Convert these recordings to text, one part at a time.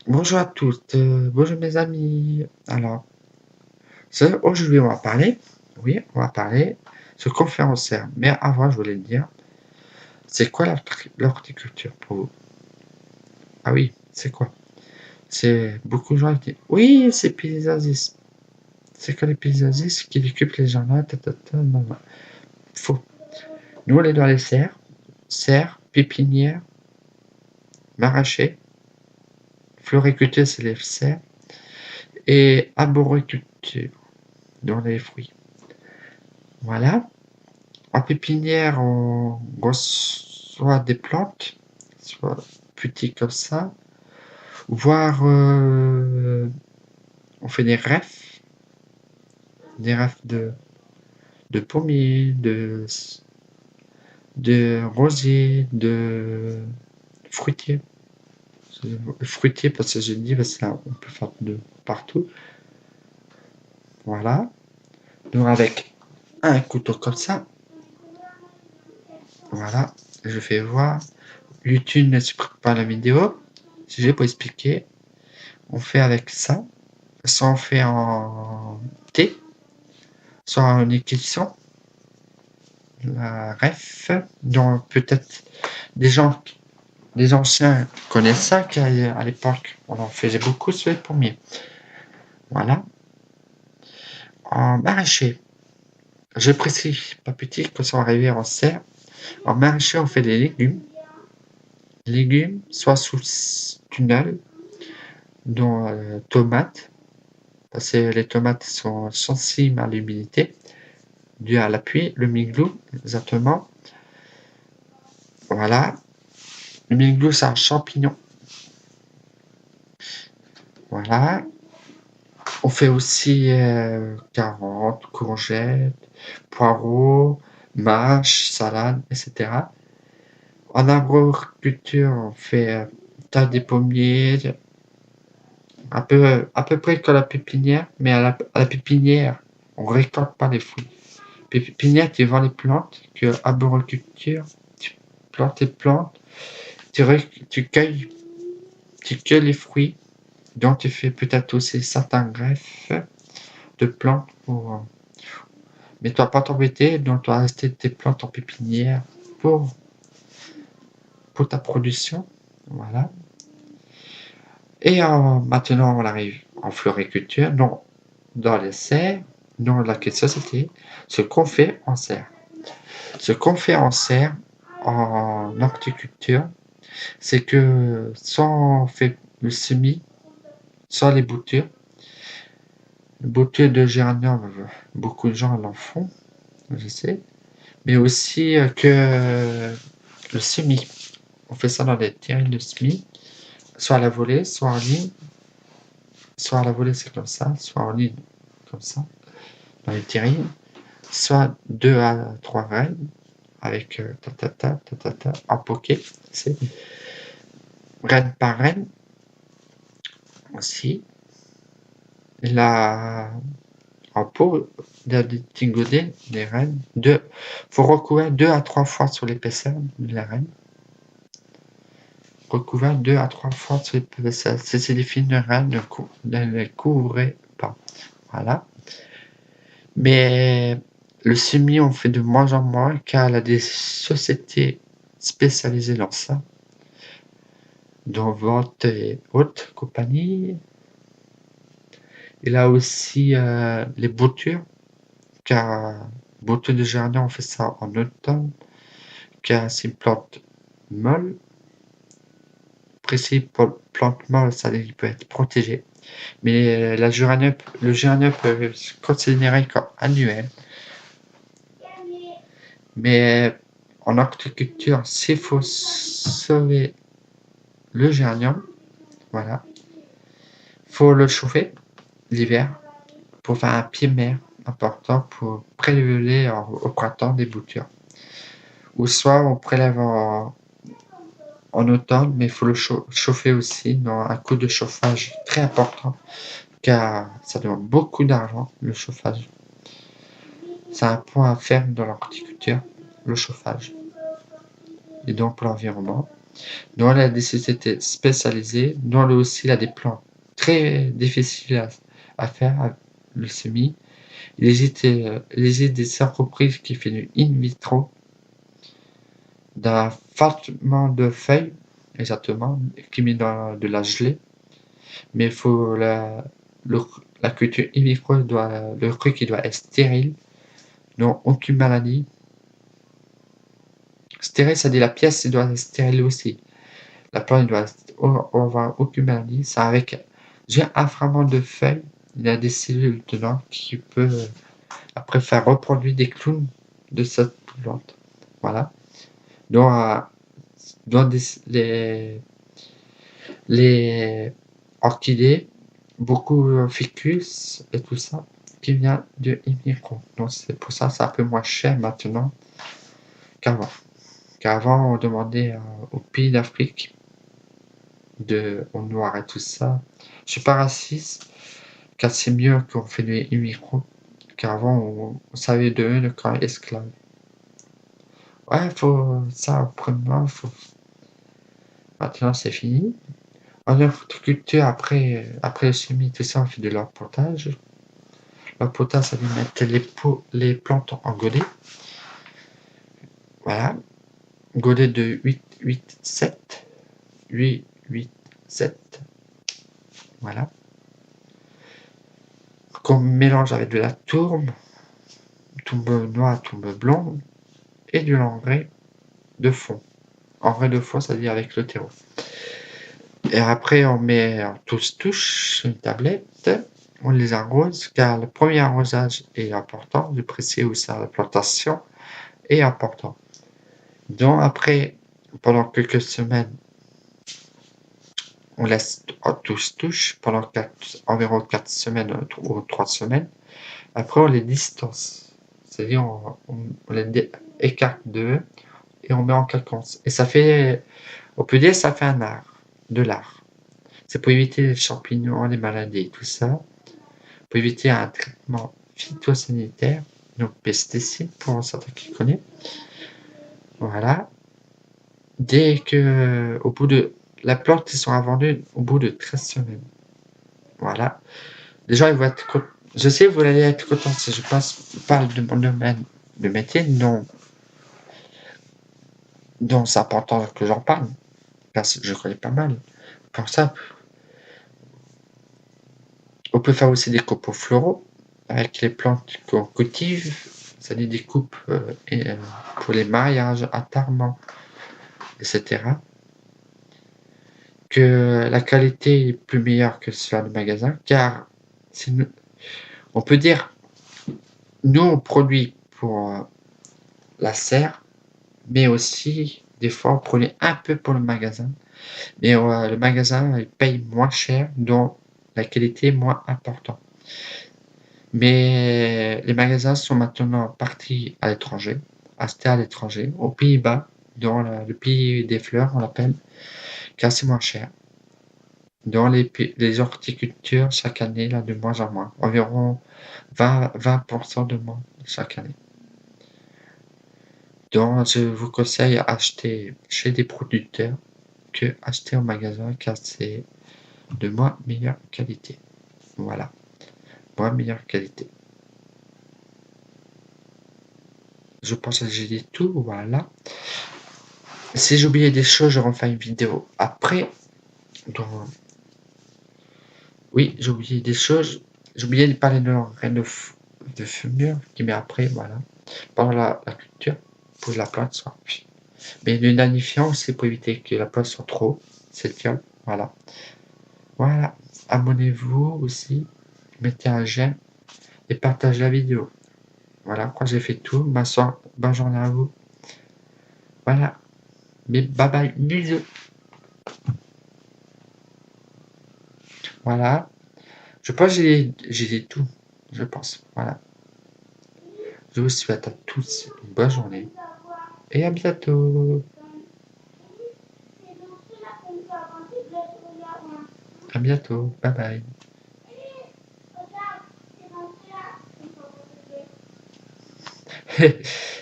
Bonjour à tous, bonjour mes amis. Alors, aujourd'hui on va parler, oui, on va parler de conférencière. Mais avant, je voulais te dire, c'est quoi l'horticulture pour vous? Ah oui, c'est quoi? C'est beaucoup de gens qui disent, oui, c'est paysagiste. C'est quoi les paysagistes qui occupent les jardins, non, non. Faux. Nous, on est dans les serres, pépinières, maraîchers, floriculture, c'est les serres, et arboriculture, dans les fruits. Voilà. En pépinière, on reçoit des plantes, soit petites comme ça, voire on fait des refs de pommiers, de rosiers, de fruitiers. Fruitiers parce que j'ai dit, parce que on peut faire de partout. Voilà. Donc avec un couteau comme ça, voilà, je fais voir. YouTube ne supprime pas la vidéo. Si j'ai pour expliquer, on fait avec ça. Soit on fait en thé, soit en équilibre, la ref, dont peut-être des gens, des anciens connaissent ça, qu'à l'époque, on en faisait beaucoup sur les pommiers. Voilà. En maraîcher, je précise pas petit, quand on arrive en serre. En maraîcher, on fait des légumes, soit sous tunnel, dont tomates, parce que les tomates sont sensibles à l'humidité, dû à la pluie, le miglou, exactement. Voilà. Le miglou, c'est un champignon. Voilà. On fait aussi carottes, courgettes, poireaux, mâches, salades, etc. En agriculture, on fait tas des pommiers, à peu près comme la pépinière, mais à la pépinière, on récolte pas les fruits. Pépinière, tu vends les plantes, que arboriculture, tu plantes les plantes, tu cueilles, les fruits, donc tu fais peut-être aussi certains greffes de plantes pour. Mais tu vas pas t'embêter, donc tu vas rester tes plantes en pépinière pour, pour ta production. Voilà. Et maintenant, on arrive en floriculture, non dans les serres, non dans la société, ce qu'on fait en serre. Ce qu'on fait en serre, en horticulture, c'est que soit on fait le semis, soit les boutures. Les boutures de géranium, beaucoup de gens l'en font, je sais. Mais aussi que le semis. On fait ça dans des terrines de semis, soit à la volée, soit en ligne. Soit à la volée, c'est comme ça, soit en ligne, comme ça, dans les terrines. Soit 2 à 3 graines, avec en poké, c'est reine par reine aussi. La, en pot, d'ingoter les reines. Faut recouvrir 2 à 3 fois sur l'épaisseur de la reine. Recouvert 2 à 3 fois sur l'épaisseur. Si c'est des fines reines, ne les couvrez pas. Voilà. Mais le semis, on fait de moins en moins car il y a des sociétés spécialisées dans ça, dont Vente et autres compagnies. Il a aussi les boutures, car boutures de jardin, on fait ça en automne, car c'est une plante molle. Précis pour plante molle, ça peut être protégé. Mais le géranium peut se considérer comme annuel. Mais en horticulture, s'il faut sauver le géranium, voilà, faut le chauffer l'hiver pour faire un pied-mer important pour prélever au printemps des boutures. Ou soit on prélève en automne, mais il faut le chauffer aussi dans un coût de chauffage très important car ça demande beaucoup d'argent le chauffage. C'est un point à faire dans l'horticulture, le chauffage. Et donc pour l'environnement. Nous, on a des sociétés spécialisées. Nous, on a aussi là, des plans très difficiles à faire, le semis. Il existe des entreprises qui font du in vitro, d'un fattement de feuilles, exactement, qui met dans de la gelée. Mais il faut la culture in vitro, le truc, il doit être stérile, non aucune maladie. Stérile, ça dit la pièce, il doit être stérile aussi. La plante, il doit avoir aucune maladie. C'est avec, j'ai un fragment de feuille, il y a des cellules dedans qui peuvent après faire reproduire des clowns de cette plante. Voilà. Donc, dans les orchidées, beaucoup ficus et tout ça, qui vient de Imicro. Donc, c'est pour ça que c'est un peu moins cher maintenant qu'avant. Qu'avant, on demandait aux pays d'Afrique au noir et tout ça. Je suis pas raciste, car c'est mieux qu'on fait des immigrants, qu'avant on savait de eux le camp esclave. Ouais, faut ça, premièrement, faut. Maintenant c'est fini. En horticulture, après le semis, tout ça, on fait de l'empotage. L'empotage, ça veut mettre les plantes en godet. Voilà. Godet de 8, 8, 7. 8, 8, 7. Voilà. Qu'on mélange avec de la tourbe noire, tourbe blanc, et de l'engrais de fond. Engrais de fond, c'est-à-dire avec le terreau. Et après, on met en touche sur une tablette, on les arrose, car le premier arrosage est important, je précise aussi à la plantation, est important. Donc après, pendant quelques semaines, on laisse en touche pendant environ 4 semaines ou 3 semaines. Après, on les distance, c'est-à-dire on les écarte d'eux et on met en quinconce. Et ça fait, on peut dire, ça fait un art, de l'art. C'est pour éviter les champignons, les maladies, tout ça. Pour éviter un traitement phytosanitaire, donc pesticides pour certains qui connaissent. Voilà. Dès que, au bout de, la plante, ils sont vendus au bout de 13 semaines. Voilà. Les gens, ils vont être contents. Je sais, vous allez être contents si je parle de mon domaine de métier, non. Donc, c'est important que j'en parle. Parce que je connais pas mal. Comme ça, on peut faire aussi des copeaux floraux avec les plantes qu'on cultive, c'est-à-dire des coupes pour les mariages, attarements, etc. Que la qualité est plus meilleure que celle du magasin, car on peut dire, nous on produit pour la serre, mais aussi des fois on produit un peu pour le magasin, mais le magasin il paye moins cher, donc la qualité est moins importante. Mais les magasins sont maintenant partis à l'étranger, achetés à l'étranger, aux Pays-Bas, dans le pays des fleurs, on l'appelle, car c'est moins cher. Dans les horticultures, chaque année, là, de moins en moins, environ 20% de moins chaque année. Donc, je vous conseille d'acheter chez des producteurs que acheter au magasin, car c'est de moins meilleure qualité. Voilà, moins meilleure qualité. Je pense que j'ai dit tout, voilà. Si j'ai oublié des choses, je refais une vidéo après. Donc, oui, j'ai oublié des choses. J'ai oublié de parler de l'engrais de fumure qui met après, voilà. Pendant la culture, pour que la plante soit. Mais le nanifiant aussi pour éviter que la plante soit trop. C'est fiable, voilà. Voilà. Abonnez-vous aussi. Mettez un j'aime et partagez la vidéo. Voilà, quand j'ai fait tout, bonne journée à vous. Voilà. Mais bye bye, bisous. Voilà. Je pense que j'ai dit tout. Je pense. Voilà. Je vous souhaite à tous une bonne journée. Et à bientôt. À bientôt. Bye bye.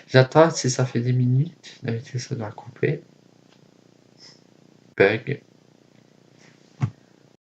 J'attends si ça fait 10 minutes. D'habitude, ça doit couper. bug.